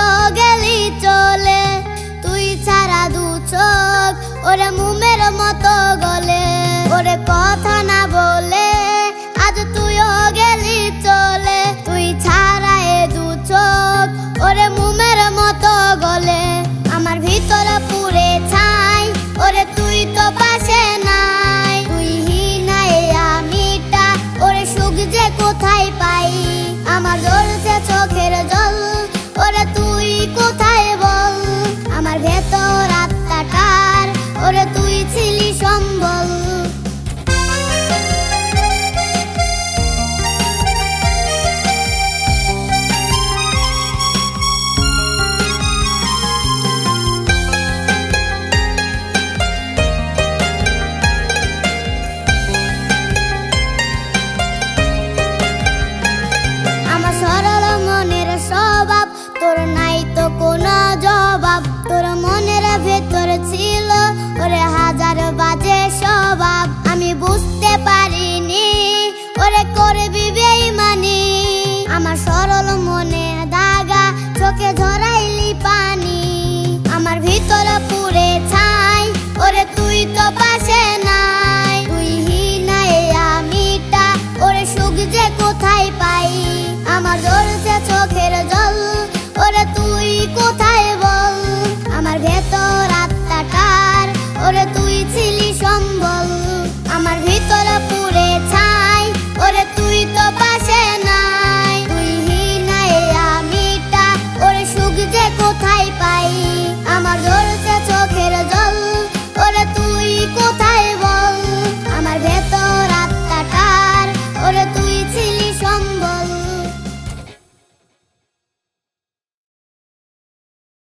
তুইও গেলি চলে, তুই ছাড়া দু চোখ ওরে মোমের মতো গলে। ওরে কথা না বলে আজ তুইও গেলি চলে, তুই ছাড়া এ দু চোখ ওরে মোমের মতো গলে। আমার ভিতর পুরে ছাই ওরে তুই তো পাশে নাই, তুই হিনায় আমিটা ওরে সুখ যে কোথায় পাই। আমার জ্বলছে চোখের জল ওরে তুই কোথায় বল, আমার ভেতর আত্মাটার ওরে তুই ছিলি সম্বল। তোর নাই তো কোনো জবাব, তোর মনের ভেতর ছিল ওরে হাজার বাজে স্বভাব। আমি বুঝতে পারিনি ওরে করবি বেইমানি, আমার সরল মনে দাগা চোখে ঝরাইলি পানি। আমার ভিতর পুরে ছাই ওরে তুই তো পাশে নাই, তুই হিনায় আমিটা ওরে সুখ যে কোথায় পাই। আমার জ্বলছে চোখের জল ওরে তুই কোথায় বল, আমার ভেতর আত্মাটার ওরে তুই ছিলি সম্বল। আমার ভিতর